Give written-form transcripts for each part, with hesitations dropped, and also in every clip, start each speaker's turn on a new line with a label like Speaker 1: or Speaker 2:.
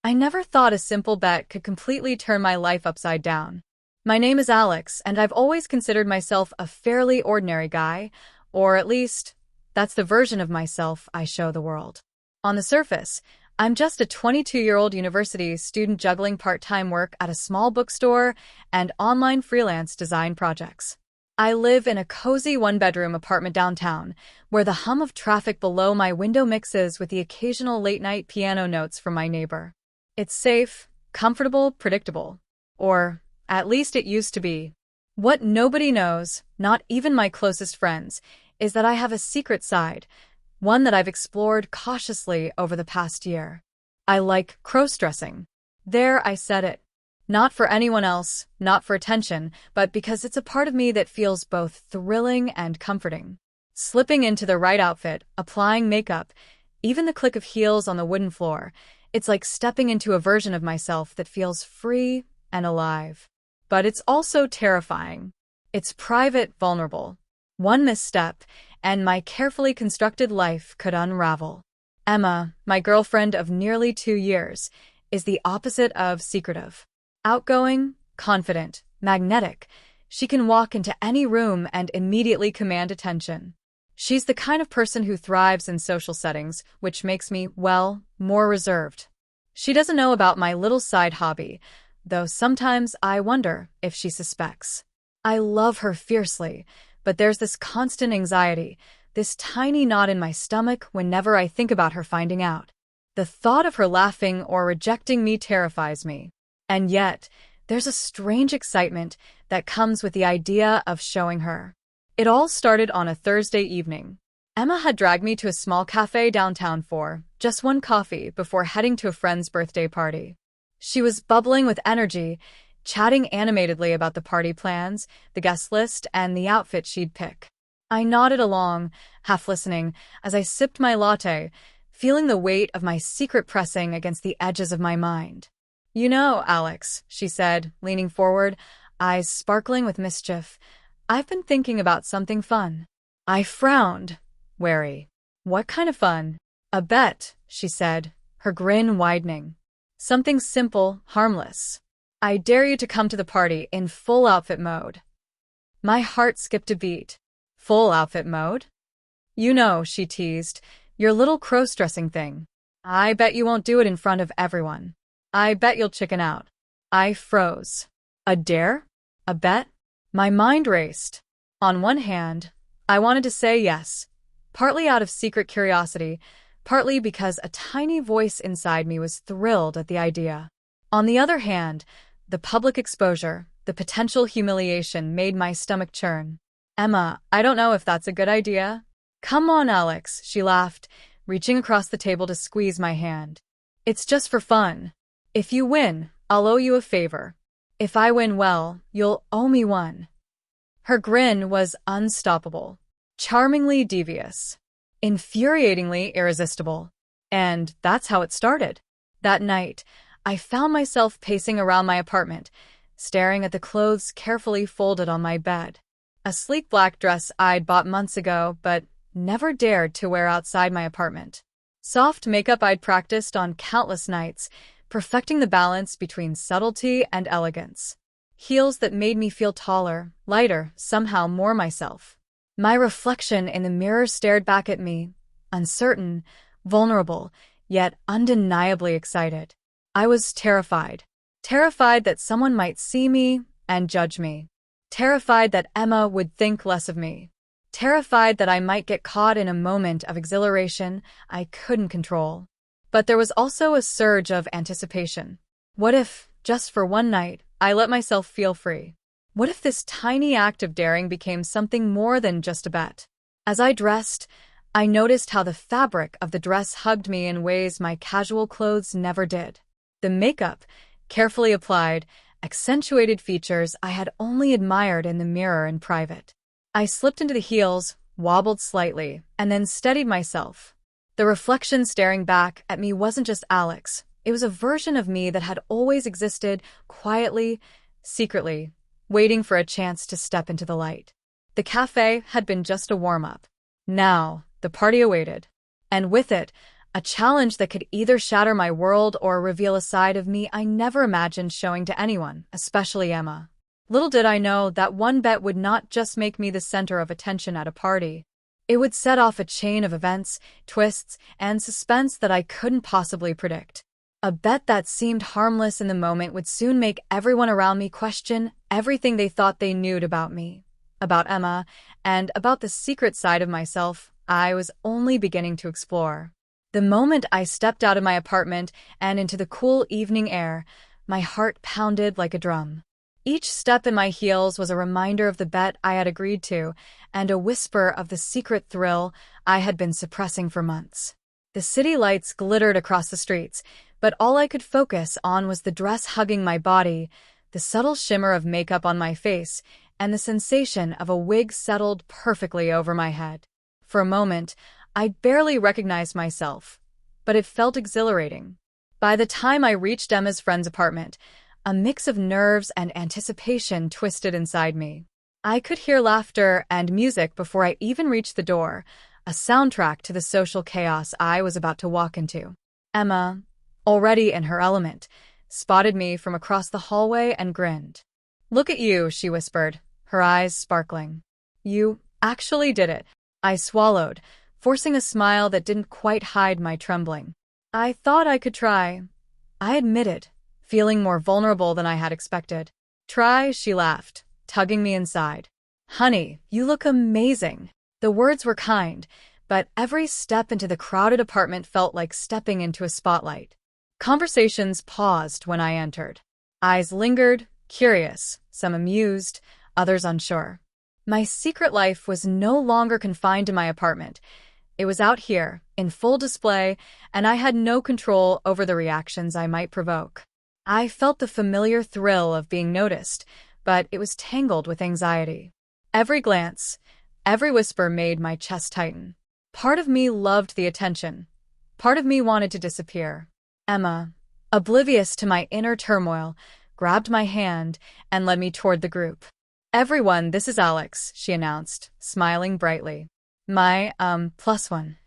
Speaker 1: I never thought a simple bet could completely turn my life upside down. My name is Alex, and I've always considered myself a fairly ordinary guy, or at least, that's the version of myself I show the world. On the surface, I'm just a 22-year-old university student juggling part-time work at a small bookstore and online freelance design projects. I live in a cozy one-bedroom apartment downtown, where the hum of traffic below my window mixes with the occasional late-night piano notes from my neighbor. It's safe, comfortable, predictable. Or, at least it used to be. What nobody knows, not even my closest friends, is that I have a secret side, one that I've explored cautiously over the past year. I like crossdressing. There, I said it. Not for anyone else, not for attention, but because it's a part of me that feels both thrilling and comforting. Slipping into the right outfit, applying makeup, even the click of heels on the wooden floor, it's like stepping into a version of myself that feels free and alive. But it's also terrifying. It's private, vulnerable. One misstep, and my carefully constructed life could unravel. Emma, my girlfriend of nearly 2 years, is the opposite of secretive. Outgoing, confident, magnetic, she can walk into any room and immediately command attention. She's the kind of person who thrives in social settings, which makes me, well, more reserved. She doesn't know about my little side hobby, though sometimes I wonder if she suspects. I love her fiercely, but there's this constant anxiety, this tiny knot in my stomach whenever I think about her finding out. The thought of her laughing or rejecting me terrifies me. And yet, there's a strange excitement that comes with the idea of showing her. It all started on a Thursday evening. Emma had dragged me to a small cafe downtown for just one coffee before heading to a friend's birthday party. She was bubbling with energy, chatting animatedly about the party plans, the guest list, and the outfit she'd pick. I nodded along, half listening, as I sipped my latte, feeling the weight of my secret pressing against the edges of my mind. "You know, Alex," she said, leaning forward, eyes sparkling with mischief, "I've been thinking about something fun." I frowned, wary. "What kind of fun?" "A bet," she said, her grin widening. "Something simple, harmless. I dare you to come to the party in full outfit mode." My heart skipped a beat. "Full outfit mode?" "You know," she teased, "your little cross-dressing thing. I bet you won't do it in front of everyone. I bet you'll chicken out." I froze. A dare? A bet? My mind raced. On one hand, I wanted to say yes, partly out of secret curiosity, partly because a tiny voice inside me was thrilled at the idea. On the other hand, the public exposure, the potential humiliation made my stomach churn. "Emma, I don't know if that's a good idea." "Come on, Alex," she laughed, reaching across the table to squeeze my hand. "It's just for fun. If you win, I'll owe you a favor. If I win well, you'll owe me one." Her grin was unstoppable, charmingly devious, infuriatingly irresistible. And that's how it started. That night, I found myself pacing around my apartment, staring at the clothes carefully folded on my bed. A sleek black dress I'd bought months ago, but never dared to wear outside my apartment. Soft makeup I'd practiced on countless nights, perfecting the balance between subtlety and elegance. Heels that made me feel taller, lighter, somehow more myself. My reflection in the mirror stared back at me, uncertain, vulnerable, yet undeniably excited. I was terrified. Terrified that someone might see me and judge me. Terrified that Emma would think less of me. Terrified that I might get caught in a moment of exhilaration I couldn't control. But there was also a surge of anticipation. What if, just for one night, I let myself feel free? What if this tiny act of daring became something more than just a bet? As I dressed, I noticed how the fabric of the dress hugged me in ways my casual clothes never did. The makeup, carefully applied, accentuated features I had only admired in the mirror in private. I slipped into the heels, wobbled slightly, and then steadied myself. The reflection staring back at me wasn't just Alex. It was a version of me that had always existed, quietly, secretly, waiting for a chance to step into the light. The cafe had been just a warm-up. Now, the party awaited. And with it, A challenge that could either shatter my world or reveal a side of me I never imagined showing to anyone, especially Emma. Little did I know that one bet would not just make me the center of attention at a party. It would set off a chain of events, twists, and suspense that I couldn't possibly predict. A bet that seemed harmless in the moment would soon make everyone around me question everything they thought they knew about me, about Emma, and about the secret side of myself I was only beginning to explore. The moment I stepped out of my apartment and into the cool evening air, my heart pounded like a drum. Each step in my heels was a reminder of the bet I had agreed to, and a whisper of the secret thrill I had been suppressing for months. The city lights glittered across the streets, but all I could focus on was the dress hugging my body, the subtle shimmer of makeup on my face, and the sensation of a wig settled perfectly over my head. For a moment, I barely recognized myself, but it felt exhilarating. By the time I reached Emma's friend's apartment, a mix of nerves and anticipation twisted inside me. I could hear laughter and music before I even reached the door, a soundtrack to the social chaos I was about to walk into. Emma, already in her element, spotted me from across the hallway and grinned. "Look at you," she whispered, her eyes sparkling. "You actually did it." I swallowed, forcing a smile that didn't quite hide my trembling. "I thought I could try," I admitted, feeling more vulnerable than I had expected. "Try," she laughed, tugging me inside. "Honey, you look amazing." The words were kind, but every step into the crowded apartment felt like stepping into a spotlight. Conversations paused when I entered. Eyes lingered, curious, some amused, others unsure. My secret life was no longer confined to my apartment. It was out here, in full display, and I had no control over the reactions I might provoke. I felt the familiar thrill of being noticed, but it was tangled with anxiety. Every glance, every whisper made my chest tighten. Part of me loved the attention. Part of me wanted to disappear. Emma, oblivious to my inner turmoil, grabbed my hand and led me toward the group. "Everyone, this is Alex," she announced, smiling brightly. My, plus one.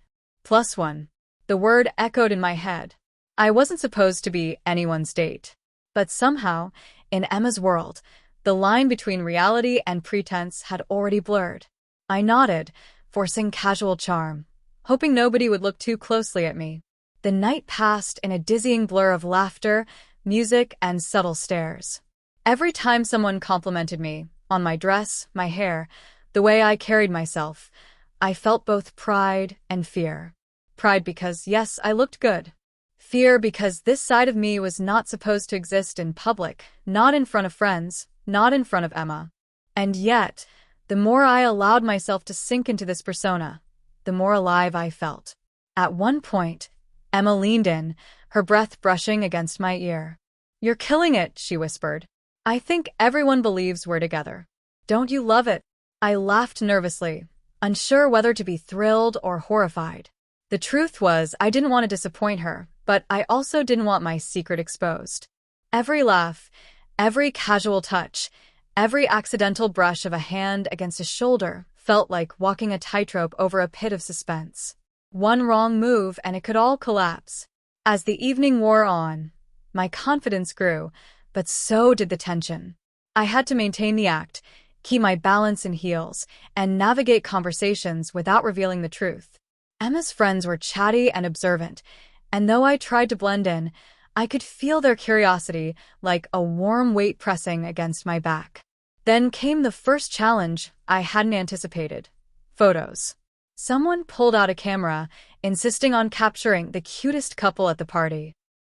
Speaker 1: Plus one. The word echoed in my head. I wasn't supposed to be anyone's date. But somehow, in Emma's world, the line between reality and pretense had already blurred. I nodded, forcing casual charm, hoping nobody would look too closely at me. The night passed in a dizzying blur of laughter, music, and subtle stares. Every time someone complimented me, on my dress, my hair, the way I carried myself, I felt both pride and fear. Pride because, yes, I looked good. Fear because this side of me was not supposed to exist in public, not in front of friends, not in front of Emma. And yet, the more I allowed myself to sink into this persona, the more alive I felt. At one point, Emma leaned in, her breath brushing against my ear. "You're killing it," she whispered. "I think everyone believes we're together. Don't you love it?" I laughed nervously, unsure whether to be thrilled or horrified. The truth was, I didn't want to disappoint her, but I also didn't want my secret exposed. Every laugh, every casual touch, every accidental brush of a hand against a shoulder felt like walking a tightrope over a pit of suspense. One wrong move and it could all collapse. As the evening wore on, my confidence grew, but so did the tension. I had to maintain the act, keep my balance in heels, and navigate conversations without revealing the truth. Emma's friends were chatty and observant, and though I tried to blend in, I could feel their curiosity like a warm weight pressing against my back. Then came the first challenge I hadn't anticipated: photos. Someone pulled out a camera, insisting on capturing the cutest couple at the party.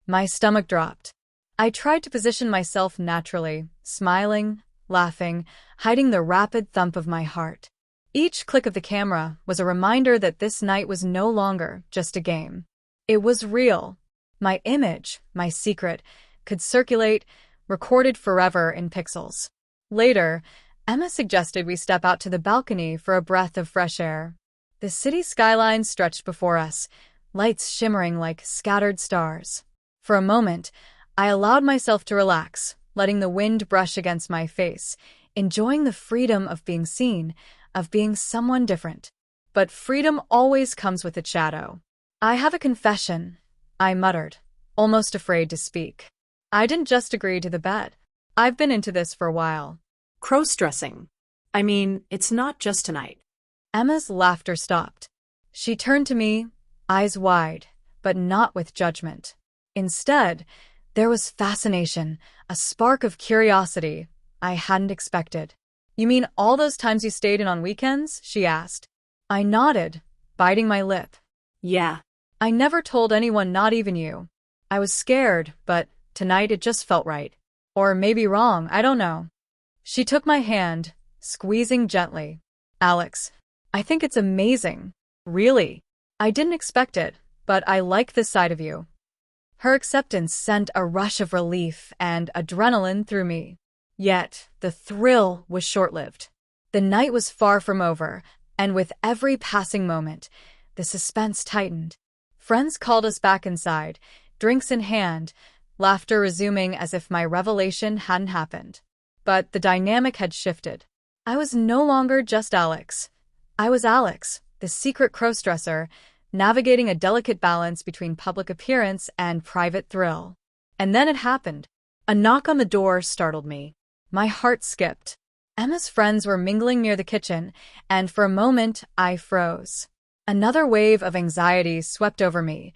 Speaker 1: My stomach dropped. I tried to position myself naturally, smiling, laughing, hiding the rapid thump of my heart. Each click of the camera was a reminder that this night was no longer just a game. It was real. My image, my secret, could circulate, recorded forever in pixels. Later, Emma suggested we step out to the balcony for a breath of fresh air. The city skyline stretched before us, lights shimmering like scattered stars. For a moment, I allowed myself to relax, letting the wind brush against my face, enjoying the freedom of being seen, of being someone different. But freedom always comes with its shadow. I have a confession, I muttered, almost afraid to speak. I didn't just agree to the bet. I've been into this for a while.
Speaker 2: Crossdressing. I mean, it's not just tonight.
Speaker 1: Emma's laughter stopped. She turned to me, eyes wide, but not with judgment. Instead, there was fascination, a spark of curiosity I hadn't expected. You mean all those times you stayed in on weekends? She asked. I nodded, biting my lip.
Speaker 2: Yeah.
Speaker 1: I never told anyone, not even you. I was scared, but tonight it just felt right. Or maybe wrong, I don't know. She took my hand, squeezing gently. Alex, I think it's amazing. Really. I didn't expect it, but I like this side of you. Her acceptance sent a rush of relief and adrenaline through me. Yet, the thrill was short-lived. The night was far from over, and with every passing moment, the suspense tightened. Friends called us back inside, drinks in hand, laughter resuming as if my revelation hadn't happened. But the dynamic had shifted. I was no longer just Alex. I was Alex, the secret crossdresser, navigating a delicate balance between public appearance and private thrill. And then it happened. A knock on the door startled me. My heart skipped. Emma's friends were mingling near the kitchen, and for a moment I froze. Another wave of anxiety swept over me.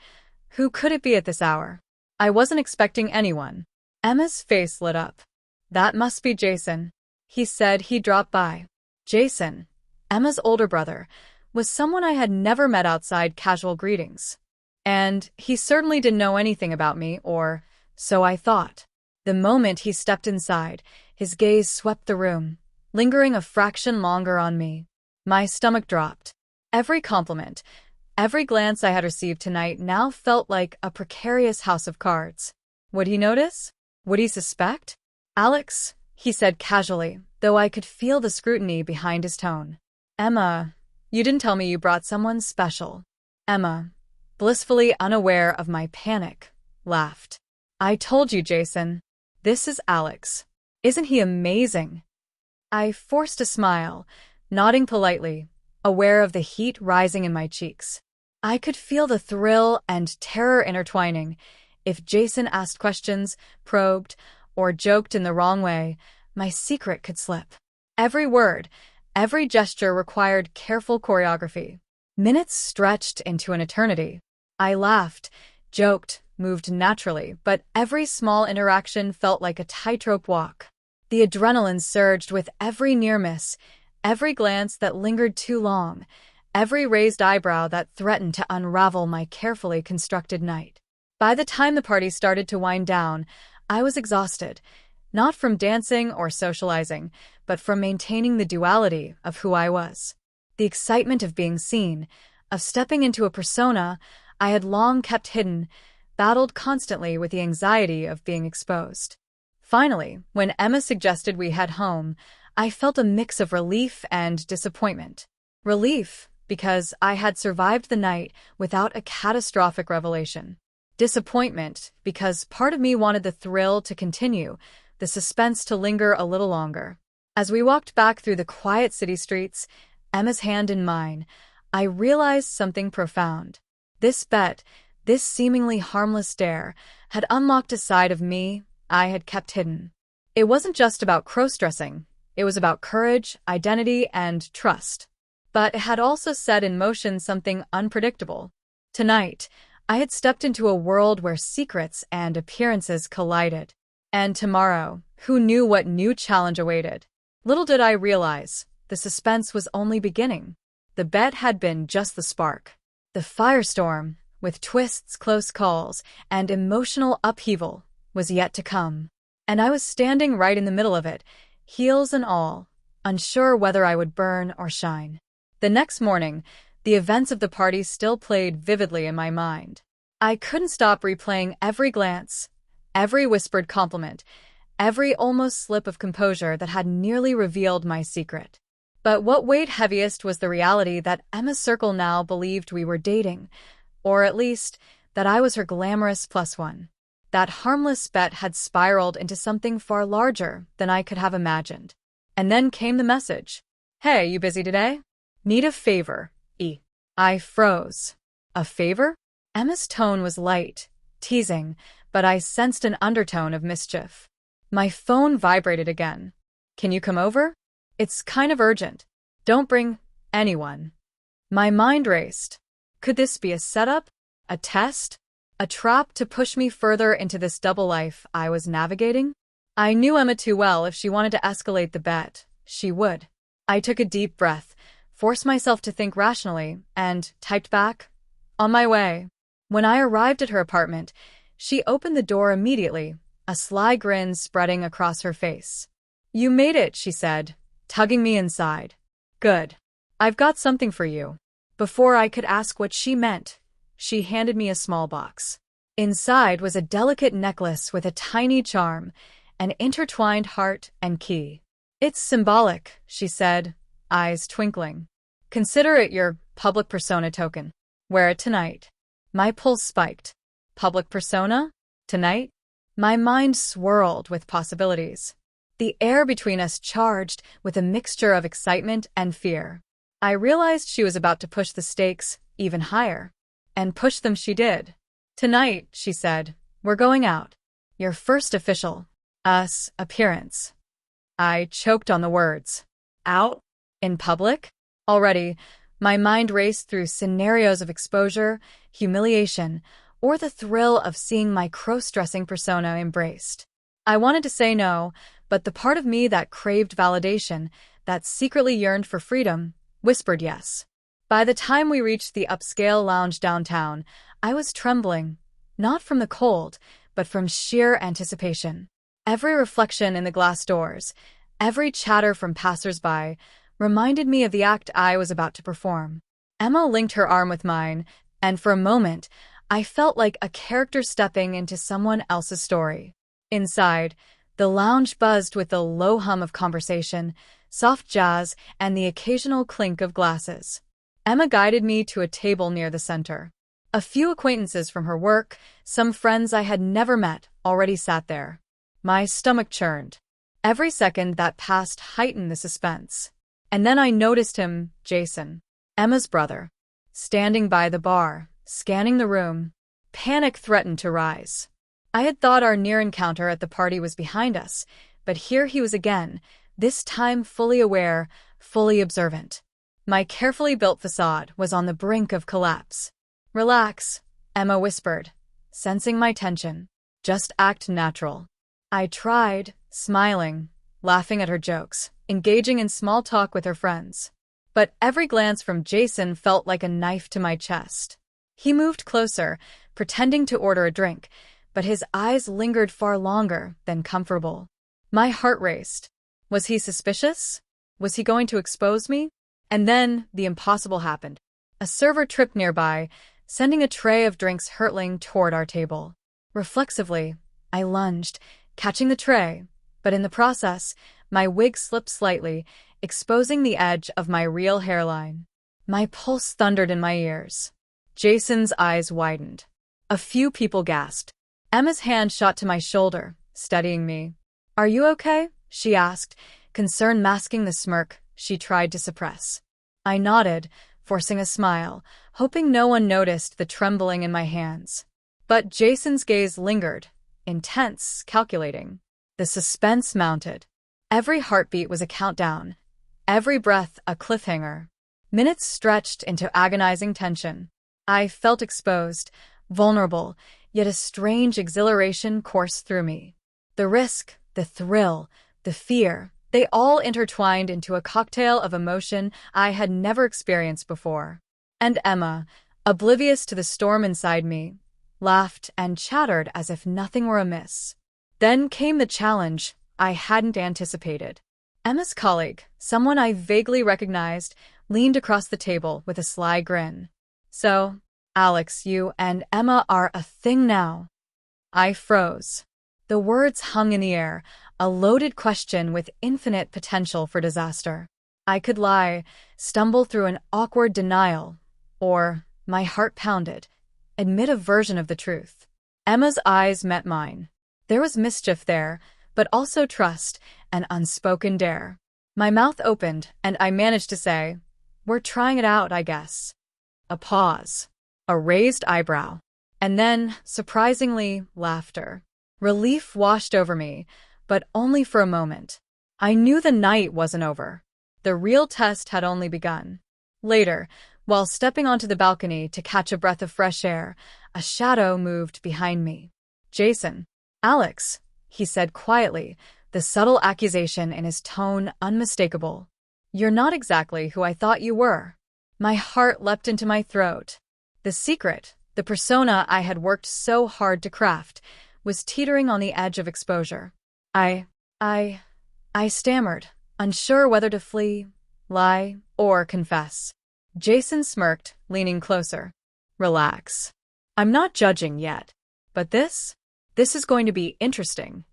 Speaker 1: Who could it be at this hour? I wasn't expecting anyone. Emma's face lit up. That must be Jason. He said he'd drop by. Jason, Emma's older brother, was someone I had never met outside casual greetings. And he certainly didn't know anything about me, or so I thought. The moment he stepped inside, his gaze swept the room, lingering a fraction longer on me. My stomach dropped. Every compliment, every glance I had received tonight now felt like a precarious house of cards. Would he notice? Would he suspect? Alex, he said casually, though I could feel the scrutiny behind his tone. Emma, you didn't tell me you brought someone special. Emma, blissfully unaware of my panic, laughed. I told you, Jason. This is Alex. Isn't he amazing? I forced a smile, nodding politely, aware of the heat rising in my cheeks. I could feel the thrill and terror intertwining. If Jason asked questions, probed, or joked in the wrong way, my secret could slip. Every word, every gesture required careful choreography. Minutes stretched into an eternity. I laughed, joked, moved naturally, but every small interaction felt like a tightrope walk. The adrenaline surged with every near miss, every glance that lingered too long, every raised eyebrow that threatened to unravel my carefully constructed night. By the time the party started to wind down, I was exhausted, not from dancing or socializing, but from maintaining the duality of who I was. The excitement of being seen, of stepping into a persona I had long kept hidden, battled constantly with the anxiety of being exposed. Finally, when Emma suggested we head home, I felt a mix of relief and disappointment. Relief, because I had survived the night without a catastrophic revelation. Disappointment, because part of me wanted the thrill to continue, the suspense to linger a little longer. As we walked back through the quiet city streets, Emma's hand in mine, I realized something profound. This bet, this seemingly harmless dare, had unlocked a side of me I had kept hidden. It wasn't just about crossdressing. It was about courage, identity, and trust. But it had also set in motion something unpredictable. Tonight, I had stepped into a world where secrets and appearances collided. And tomorrow, who knew what new challenge awaited? Little did I realize, the suspense was only beginning. The bet had been just the spark. The firestorm, with twists, close calls, and emotional upheaval, was yet to come. And I was standing right in the middle of it, heels and all, unsure whether I would burn or shine. The next morning, the events of the party still played vividly in my mind. I couldn't stop replaying every glance, every whispered compliment, every almost slip of composure that had nearly revealed my secret. But what weighed heaviest was the reality that Emma's circle now believed we were dating, or at least, that I was her glamorous plus one. That harmless bet had spiraled into something far larger than I could have imagined. And then came the message. Hey, you busy today? Need a favor, E. I froze. A favor? Emma's tone was light, teasing, but I sensed an undertone of mischief. My phone vibrated again. Can you come over? It's kind of urgent. Don't bring anyone. My mind raced. Could this be a setup? A test? A trap to push me further into this double life I was navigating? I knew Emma too well. If she wanted to escalate the bet, she would. I took a deep breath, forced myself to think rationally, and typed back, "On my way." When I arrived at her apartment, she opened the door immediately, a sly grin spreading across her face. "You made it," she said, tugging me inside. "Good. I've got something for you." Before I could ask what she meant, she handed me a small box. Inside was a delicate necklace with a tiny charm, an intertwined heart and key. "It's symbolic," she said, eyes twinkling. "Consider it your public persona token. Wear it tonight." My pulse spiked. Public persona? Tonight? My mind swirled with possibilities. The air between us charged with a mixture of excitement and fear. I realized she was about to push the stakes even higher. And push them she did. "Tonight," she said, "we're going out. Your first official appearance." I choked on the words. Out? In public? Already, my mind raced through scenarios of exposure, humiliation, or the thrill of seeing my cross-dressing persona embraced. I wanted to say no, but the part of me that craved validation, that secretly yearned for freedom, whispered yes. By the time we reached the upscale lounge downtown, I was trembling, not from the cold, but from sheer anticipation. Every reflection in the glass doors, every chatter from passers-by, reminded me of the act I was about to perform. Emma linked her arm with mine, and for a moment, I felt like a character stepping into someone else's story. Inside, the lounge buzzed with the low hum of conversation, soft jazz, and the occasional clink of glasses. Emma guided me to a table near the center. A few acquaintances from her work, some friends I had never met, already sat there. My stomach churned. Every second that passed heightened the suspense. And then I noticed him, Jason, Emma's brother, standing by the bar, scanning the room. Panic threatened to rise. I had thought our near encounter at the party was behind us, but here he was again, this time fully aware, fully observant. My carefully built facade was on the brink of collapse. "Relax," Emma whispered, sensing my tension. "Just act natural." I tried, smiling, laughing at her jokes, engaging in small talk with her friends. But every glance from Jason felt like a knife to my chest. He moved closer, pretending to order a drink, but his eyes lingered far longer than comfortable. My heart raced. Was he suspicious? Was he going to expose me? And then the impossible happened. A server tripped nearby, sending a tray of drinks hurtling toward our table. Reflexively, I lunged, catching the tray, but in the process, my wig slipped slightly, exposing the edge of my real hairline. My pulse thundered in my ears. Jason's eyes widened. A few people gasped. Emma's hand shot to my shoulder, steadying me. "Are you okay?" she asked, concern masking the smirk she tried to suppress. I nodded, forcing a smile, hoping no one noticed the trembling in my hands. But Jason's gaze lingered, intense, calculating. The suspense mounted. Every heartbeat was a countdown, every breath a cliffhanger. Minutes stretched into agonizing tension. I felt exposed, vulnerable, yet a strange exhilaration coursed through me. The risk, the thrill, the fear, they all intertwined into a cocktail of emotion I had never experienced before. And Emma, oblivious to the storm inside me, laughed and chattered as if nothing were amiss. Then came the challenge I hadn't anticipated. Emma's colleague, someone I vaguely recognized, leaned across the table with a sly grin. "So, Alex, you and Emma are a thing now." I froze. The words hung in the air, a loaded question with infinite potential for disaster. I could lie, stumble through an awkward denial, or, my heart pounded, admit a version of the truth. Emma's eyes met mine. There was mischief there, but also trust, an unspoken dare. My mouth opened, and I managed to say, "We're trying it out, I guess." A pause. a raised eyebrow, and then, surprisingly, laughter. Relief washed over me, but only for a moment. I knew the night wasn't over. The real test had only begun. Later, while stepping onto the balcony to catch a breath of fresh air, a shadow moved behind me. "Jason." "Alex," he said quietly, the subtle accusation in his tone unmistakable. "You're not exactly who I thought you were." My heart leapt into my throat. The secret, the persona I had worked so hard to craft, was teetering on the edge of exposure. I stammered, unsure whether to flee, lie, or confess. Jason smirked, leaning closer. "Relax. I'm not judging yet. But this is going to be interesting."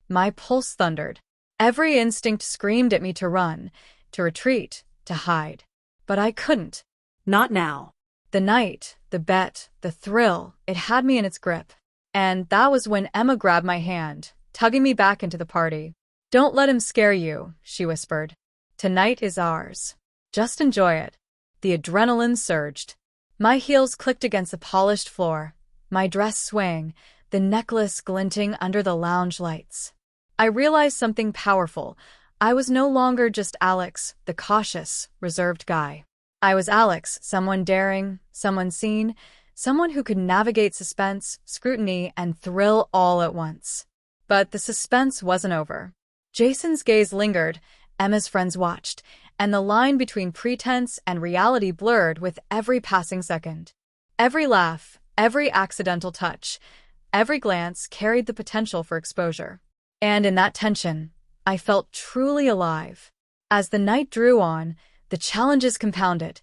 Speaker 1: My pulse thundered. Every instinct screamed at me to run, to retreat, to hide. But I couldn't.
Speaker 2: Not now.
Speaker 1: The night, the bet, the thrill, it had me in its grip. And that was when Emma grabbed my hand, tugging me back into the party. "Don't let him scare you," she whispered. "Tonight is ours. Just enjoy it." The adrenaline surged. My heels clicked against the polished floor, my dress swaying, the necklace glinting under the lounge lights. I realized something powerful. I was no longer just Alex, the cautious, reserved guy. I was Alex, someone daring, someone seen, someone who could navigate suspense, scrutiny, and thrill all at once. But the suspense wasn't over. Jason's gaze lingered, Emma's friends watched, and the line between pretense and reality blurred with every passing second. Every laugh, every accidental touch, every glance carried the potential for exposure. And in that tension, I felt truly alive. As the night drew on, the challenges compounded.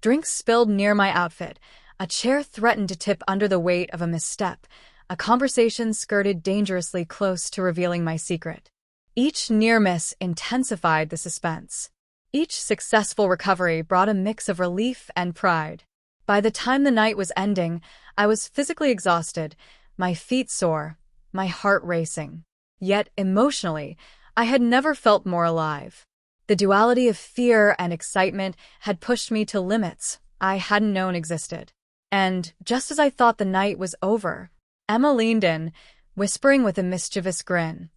Speaker 1: Drinks spilled near my outfit, a chair threatened to tip under the weight of a misstep, a conversation skirted dangerously close to revealing my secret. Each near miss intensified the suspense. Each successful recovery brought a mix of relief and pride. By the time the night was ending, I was physically exhausted, my feet sore, my heart racing. Yet, emotionally, I had never felt more alive. The duality of fear and excitement had pushed me to limits I hadn't known existed. And, just as I thought the night was over, Emma leaned in, whispering with a mischievous grin.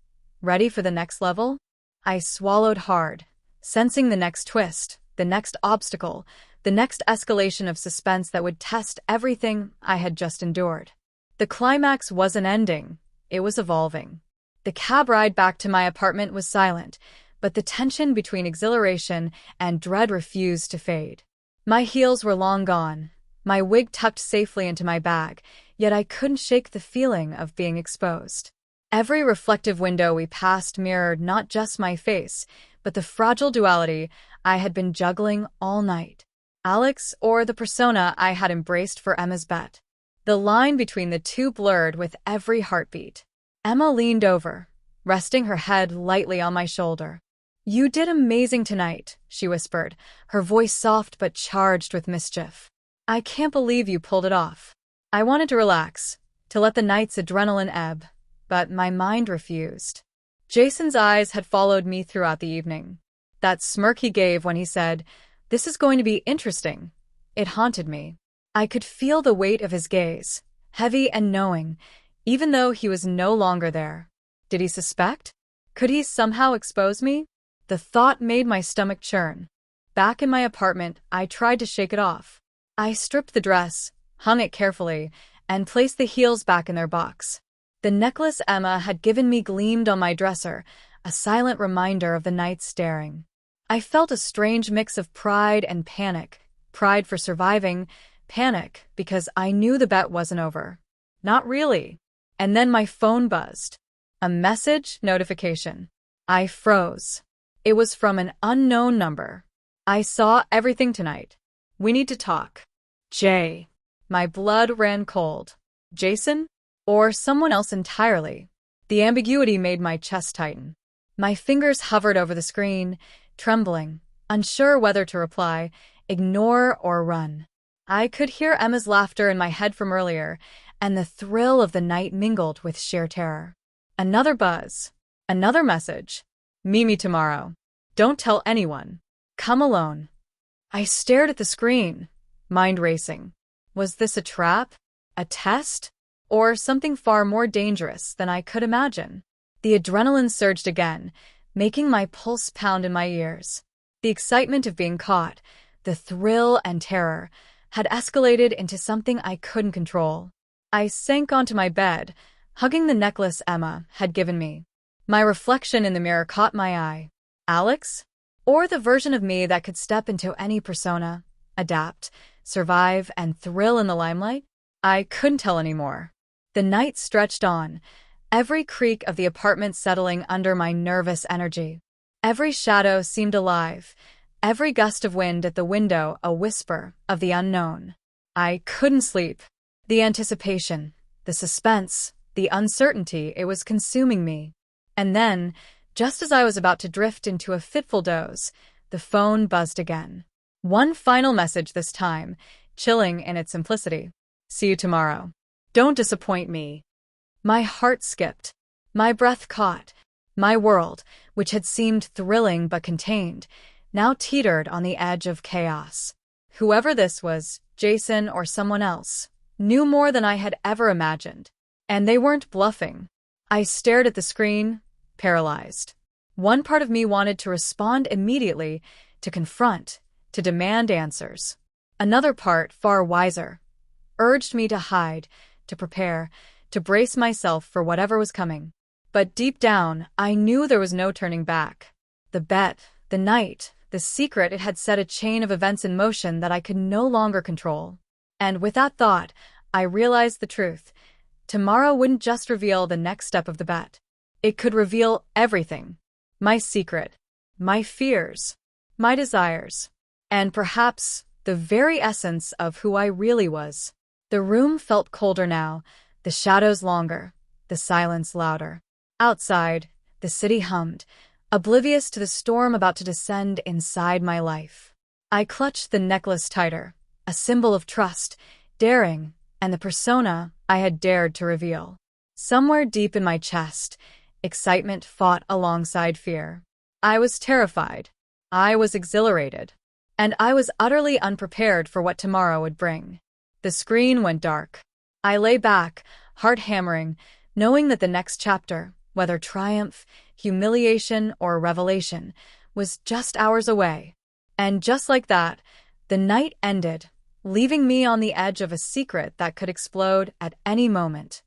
Speaker 1: "Ready for the next level?" I swallowed hard, sensing the next twist, the next obstacle, the next escalation of suspense that would test everything I had just endured. The climax wasn't ending, it was evolving. The cab ride back to my apartment was silent, but the tension between exhilaration and dread refused to fade. My heels were long gone, my wig tucked safely into my bag, yet I couldn't shake the feeling of being exposed. Every reflective window we passed mirrored not just my face, but the fragile duality I had been juggling all night. Alex or the persona I had embraced for Emma's bet. The line between the two blurred with every heartbeat. Emma leaned over, resting her head lightly on my shoulder. "You did amazing tonight," she whispered, her voice soft but charged with mischief. "I can't believe you pulled it off." I wanted to relax, to let the night's adrenaline ebb, but my mind refused. Jason's eyes had followed me throughout the evening. That smirk he gave when he said, "This is going to be interesting," it haunted me. I could feel the weight of his gaze, heavy and knowing, even though he was no longer there. Did he suspect? Could he somehow expose me? The thought made my stomach churn. Back in my apartment, I tried to shake it off. I stripped the dress, hung it carefully, and placed the heels back in their box. The necklace Emma had given me gleamed on my dresser, a silent reminder of the night's staring. I felt a strange mix of pride and panic, pride for surviving, panic because I knew the bet wasn't over. Not really. And then my phone buzzed. A message notification. I froze. It was from an unknown number. "I saw everything tonight. We need to talk." Jay. My blood ran cold. Jason? Or someone else entirely? The ambiguity made my chest tighten. My fingers hovered over the screen, trembling, unsure whether to reply, ignore, or run. I could hear Emma's laughter in my head from earlier, and the thrill of the night mingled with sheer terror. Another buzz. Another message. "Meet me tomorrow. Don't tell anyone. Come alone." I stared at the screen, mind racing. Was this a trap? A test? Or something far more dangerous than I could imagine? The adrenaline surged again, making my pulse pound in my ears. The excitement of being caught, the thrill and terror, had escalated into something I couldn't control. I sank onto my bed, hugging the necklace Emma had given me. My reflection in the mirror caught my eye. Alex? Or the version of me that could step into any persona, adapt, survive, and thrill in the limelight? I couldn't tell anymore. The night stretched on, every creak of the apartment settling under my nervous energy. Every shadow seemed alive, every gust of wind at the window a whisper of the unknown. I couldn't sleep. The anticipation, the suspense, the uncertainty, it was consuming me. And then, just as I was about to drift into a fitful doze, the phone buzzed again. One final message this time, chilling in its simplicity. See you tomorrow. Don't disappoint me. My heart skipped. My breath caught. My world, which had seemed thrilling but contained, now teetered on the edge of chaos. Whoever this was, Jason or someone else, knew more than I had ever imagined. And they weren't bluffing. I stared at the screen, paralyzed. One part of me wanted to respond immediately, to confront, to demand answers. Another part, far wiser, urged me to hide, to prepare, to brace myself for whatever was coming. But deep down, I knew there was no turning back. The bet, the night, the secret, it had set a chain of events in motion that I could no longer control. And with that thought, I realized the truth. Tomorrow wouldn't just reveal the next step of the bet. It could reveal everything. My secret, my fears, my desires, and perhaps the very essence of who I really was. The room felt colder now, the shadows longer, the silence louder. Outside, the city hummed, oblivious to the storm about to descend inside my life. I clutched the necklace tighter, a symbol of trust, daring, and the persona I had dared to reveal. Somewhere deep in my chest, excitement fought alongside fear. I was terrified. I was exhilarated. And I was utterly unprepared for what tomorrow would bring. The screen went dark. I lay back, heart hammering, knowing that the next chapter, whether triumph, humiliation, or revelation, was just hours away. And just like that, the night ended, leaving me on the edge of a secret that could explode at any moment.